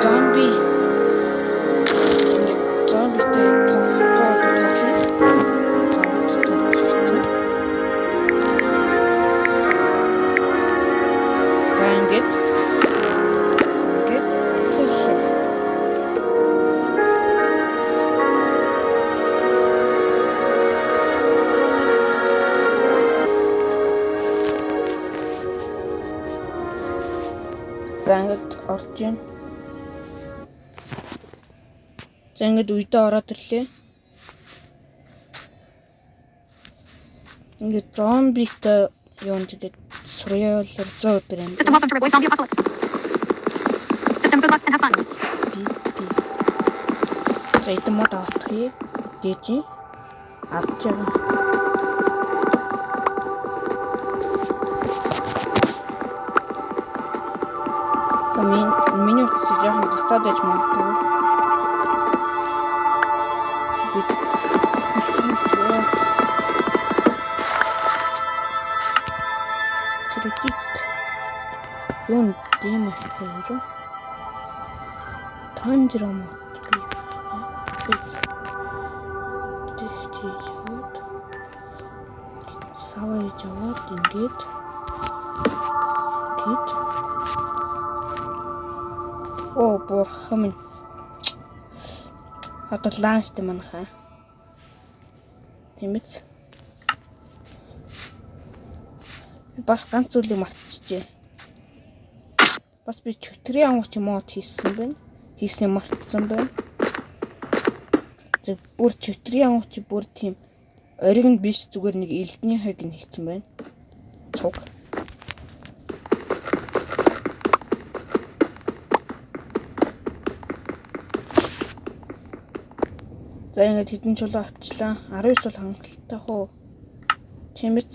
зомби орж ийн. За ингээд үедээ ороод ирлээ. Ингээд зомбитой юун тэгээд сурьяал 100 өдөр юм. System welcome to avoid zombie apocalypse. System good luck and have fun. За эдэн мод авахыг дээж авч байгаа. За миний утас жоохон гацаад байж магадгүй. Кредит юун дэмэс хийлээ. Танжрамот тэгчээд саваа жаваад ингээд бурхан минь. Одоо лаанчтай манайхаа. Тэмэц. Бас ганц зүйлийг мартчихжээ. Бас би чөтгөрийн ангууч мод хийсэн байна. Хийсэн мартсан байна. Зөв бүр чөтгөрийн ангууч бүр тийм оригнд биш зүгээр нэг элдний хаг нь хийсэн байна. Цуг. За ингээд хэдэн чулуу авчлаа. 19 бол хангалттай хөө. Тэмэц.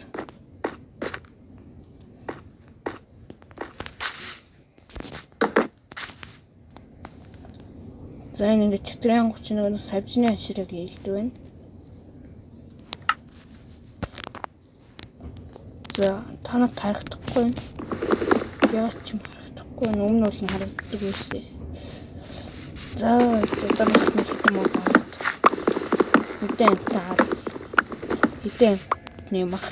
За ингээд чөтгөрийн 31 савжны анширыг хийлдэг байна. За танад харагдахгүй байна. Яач юм харагдахгүй байна. Өмнө нь харагддаг байлээ. За дараас нь хэдэм уу. Хитэн нэмах.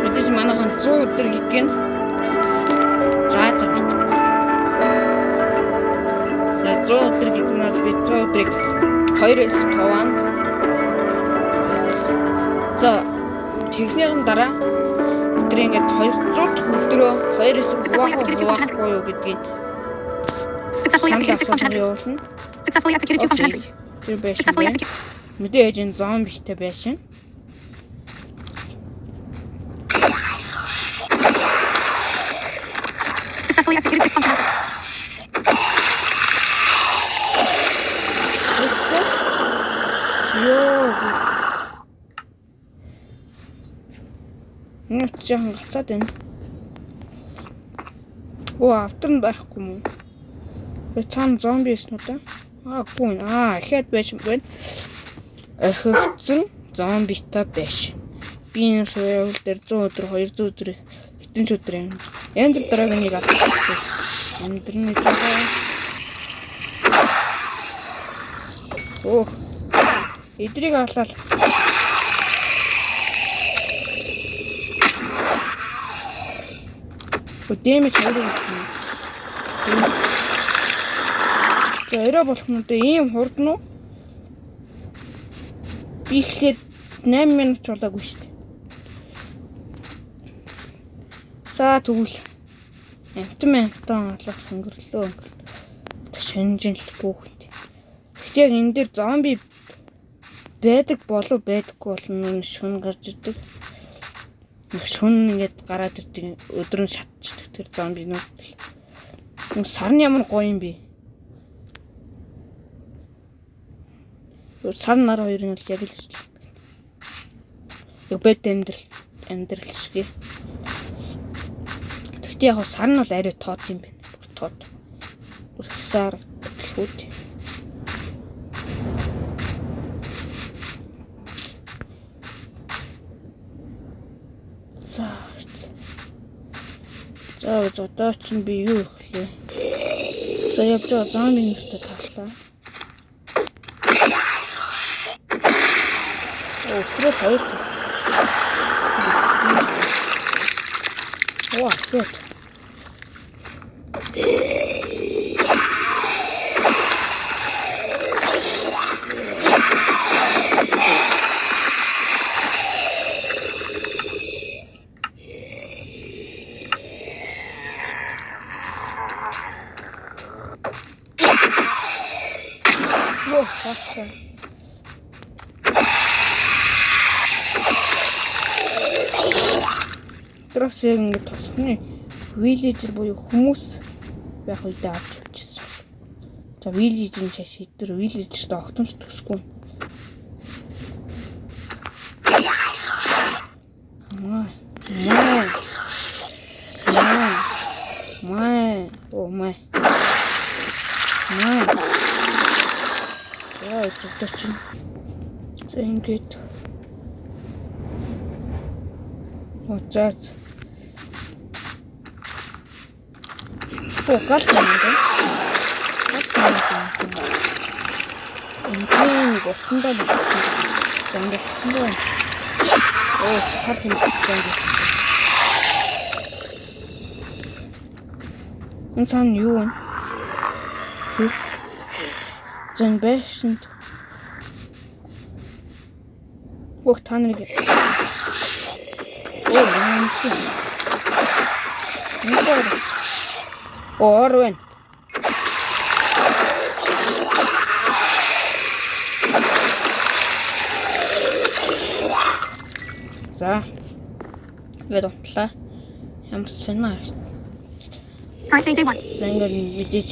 Мэдээж манайхан 100 өдөр гин. За. 100 өдөр гэдэг нь би 100 өдрийг 2-оос 5 ан. За тэгснийхэн дараа өдөр ингээд 200 өдрөө 2-оос 3 хуваахгүй юу гэдгийг Successfully executed 2 function entries. Successfully executed. Мэдээж энэ зомбитэй байшин. Successfully executed 6 function entries. Нэг жоохон гацаад байна. Автар нь байхгүй юм уу? Цаана зомби эснүү та. Гүн. Ихэд байж байна. Орхигдсон зомбитай байшин. Би энэ суурь дээр 100 өдөр 200 өдөр хэдэн ч өдөр юм. Энд дараагийн авчихсан. Эндэрний жагаа. Эдрийг авлаа. Дэмэж харагдана. За орой болох нь одоо ийм хурдан уу? Би ихлээр 8 минут болоогүй шүү дээ. За тэгвэл амтан алах өнгөрлөө. Шинжин л бүгд. Гэхдээ яг энэ дээр зомби байдаг болов байдаггүй болно шүн гарч ирдэг. Шүн ингээд гараад ирдэг өдөр нь шатчихдаг тэр зомбинууд. Сар нь ямар гоё юм бэ? Сар нар хоёр нь яг л ажил. Яг бед амьдрал шиг. Гэхдээ яг сар нь бол арай тоот юм байна. Бүр тоот. Бүр хсаар хүүд. За. За одоо чинь би юу ихлээ. За явж байгаа зомби нэртэй таглаа. Өсрөө хоёр цаг. Ваа, гэх. Воо, хатаа. Тэрс яг ингэ тосхны виллежер буюу хүмүүс байх үедээ авч явчихсан. За виллежийн чаш хитэр виллежерт огтомж төсгүй. Май. Яа, это чинь. За ингэж. Оцаа. Гал байна. Энэ гоцондоо байна. Харт юм байна. Энэ цаана юу вэ? Зэн бэшэнд. Та нарыг. Орвэн. За. Тэгээд унтлаа. Ямар сонир. Alright, day one. За ингээд мэдээж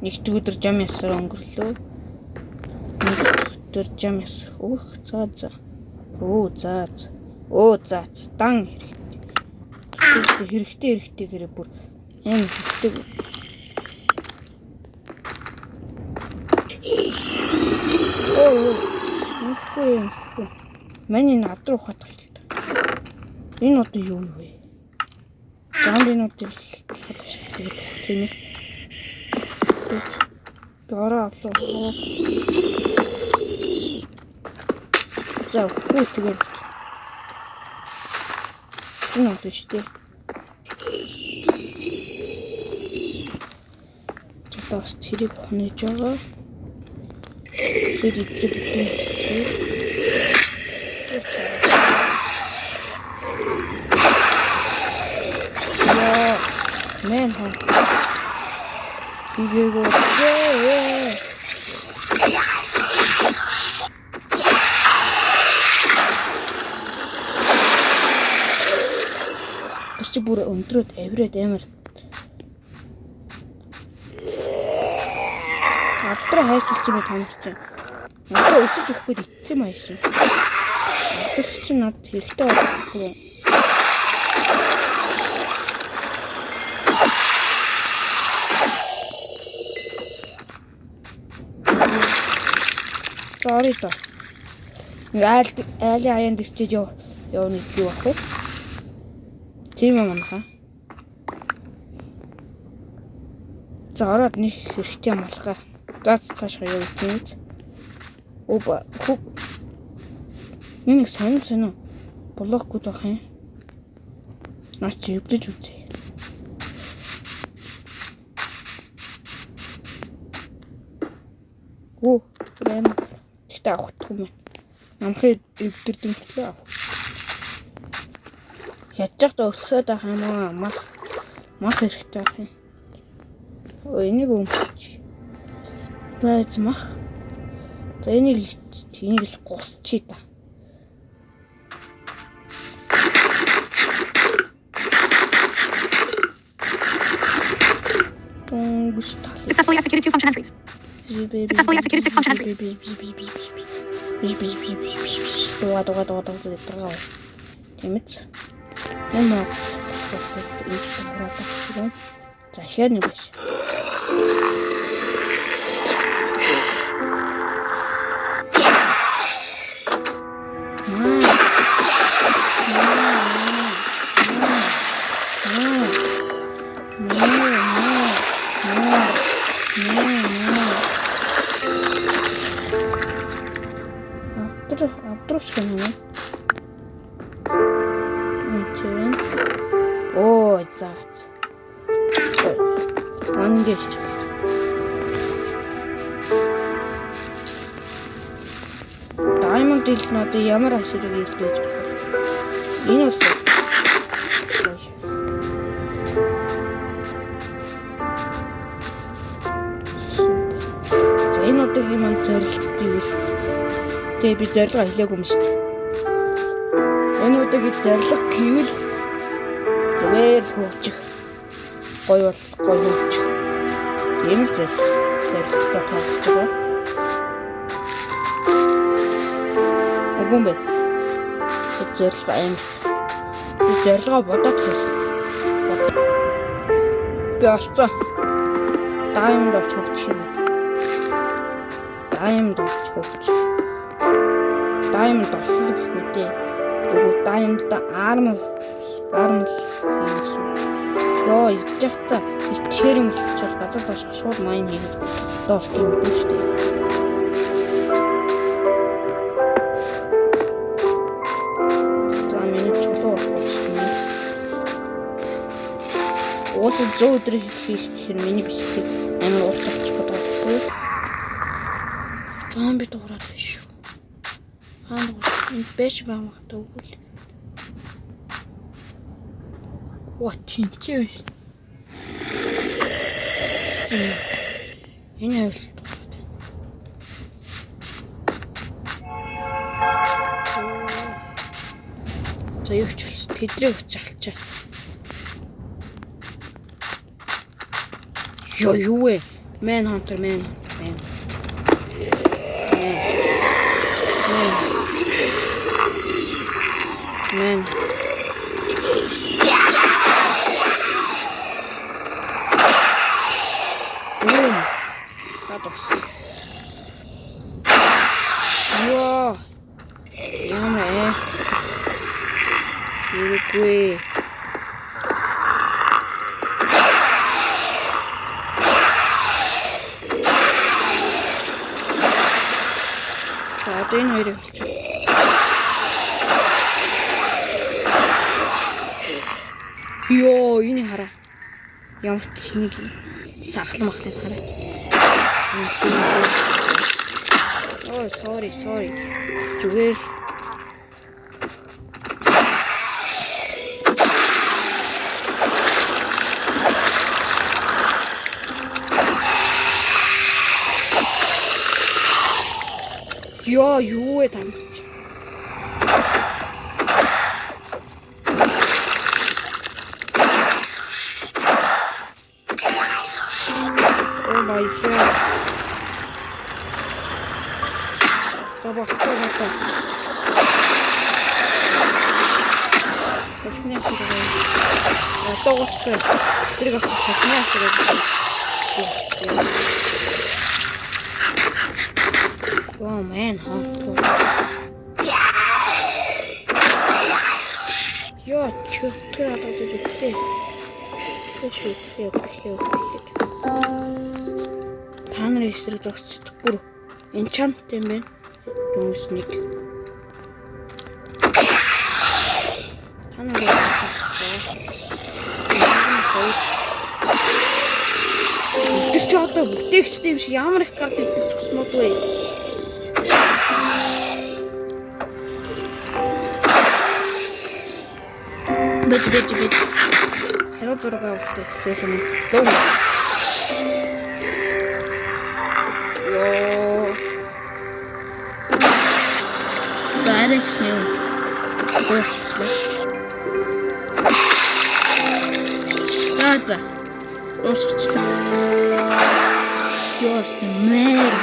нэгт өдөр жам ясаар өнгөрлөө. Нэгт өдөр жам ясаар. За. Дан хэрэгтэй гэрээ бүр амар хэрэгтэй. Нэхгүй. Миний над руу хатах л та. Энэ одоо юу вэ? Зомбинуудыг хатах шиг тийм ээ. Дөрөө авлаа. За, тэгээд энэ нь шүү дээ. Бас тэрийг хонож байгаа. Тэгээд Мен хон. Бигээгөө. Чи бүр өндрөөд авираад амар. Авдраа хайчилчих юм томч чинь. Надад өсөж өгөх гээд итсэн маяг шин. Авдрах чинь над хэрэгтэй байхгүй. Sorry то. Айлын аянд ирчээж явна гэж юу ах вэ? Тийм юм аа. За ороод нэг хэрэгтэй юм алгаа. За цааш хаяа үтнэ. Нэг сонь блокгүй байх юм. Наач өвдөж үзье. Прям ихтэй авахгүй юм. Намхыг өвдөрдөг төлөө авах. Ядчих өсөөд ах юм аа мах хэрэгтэй ах юм. Энийг өмсч. Таач мах. За энийг л гусчий та. Successfully executed 2 function entries. Successfully executed 6 function entries. Тэмэц. Энэ за шээ нэг биш. Авдрууч гэнэ. Энд. Оо за. Ангеш. Diamond дэлт нь одоо ямар ашиг илдэж болох вэ? Энэ бол за энэ удаагийн маань зорилт гэвэл тэгээ би зорилго хэлээгүй юм шүү дээ. Энэ удаагийн зорилго гэвэл зүгээр хөгжих. Гоё хөгжих. Тийм л зорилготой тоглож байгаа. Үгүй бэ. Зорилго аим. Би зорилгоо бодоод хэлсэн. Би олцоо. Diamond болж хөгжих юм. Diamond болж хөгжих. Diamond болсон гэх үү. Үгүй Diamond-та armor хийсэн. Йоо, ичэхта ичээр юм болчихвол газар доош шууд майн хийгээд доолт юм шүү дээ. Уус 100 өдөр хийх миний бичлэг амар урт болчих бодоггүй. Зомби дуурайд биш шүү. Хаана энэ бэш баамахтай үгүй. What тинчээ. Энэ авал дуурайд. За юу ч болсон. Тэдрээ өч алчаа. Юу вэ? Manhunter. Boom. Татус. Йоо. Ямар Юугүй. Энэ хоёрыг болчих. Йоо, энийг хараа. Ямар ч нэг сахлан махлыг хараа. Оо, sorry. Зүгээр. Йоо, юу вэ там? Oh my god. Забахтаа. Тэсний ашиглаа. Атогоос тэрийг тэсний ашиглаа. Oh man, Йоо, чөтгөр алаад үгүй. Тэшээ. Та нарын эсрэг зогсчих бүр enchant юм байна. Хүмүүс нэг. Та нарын эсрэг чи одоо бүтээгчтэй юм шиг ямар их карт идэх зогсмод вэ? Бэт. Хэрэг дургаа үлдээсэн юм. Лөө. Йоо. Дайрект нэв. Гостлээ. За. Дуусчихлаа. Ёо, стэмээр.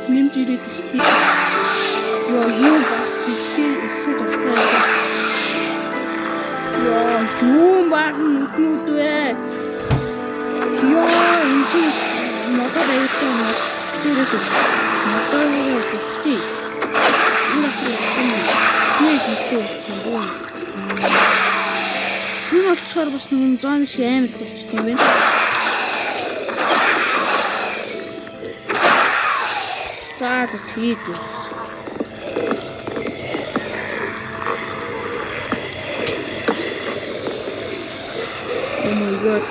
Нэмж ирээд штий. Ёо, юу багс ихсэж байна. Ёо, юу баг нүднүүд вэ? Ёо, энэ мотор аюултай юм. Тэрээс мотороо өгчий. Энэ болохоор бас нэг зам шиг амар болчихсон юм байна. За тэгээд Oh my god.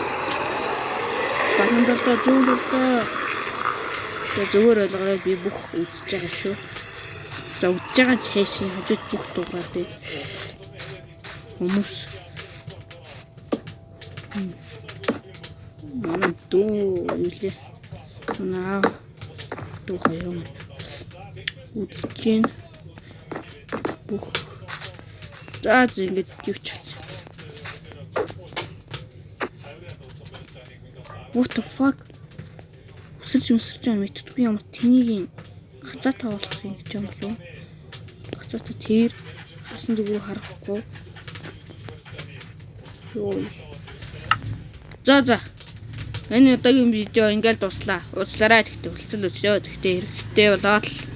Багандалтай зүүндэлтэй. Тэгээд зүгээр ойлгорой би бүх үзэж байгаа шүү. За үзэж байгаа чэшийн хажууд бүх дугаар дээ. Хүмүүс. Манай дүү үлээ. Наа. Дүү хоёроо. Үзэж гин. Бүх. За ингэж юуч. What the fuck? Үсэрч байгаа мэдтгүй юм. Тэнийг хацаатай болгох гэж юм болов уу? Хацаатай тэр харсан дэгүү харахгүй. Йоо. За. Энэ удаагийн видео ингээл дуслаа. Уучлаарай гэхдээ үлцэл өчөө. Гэхдээ хэрэгтэй болоод л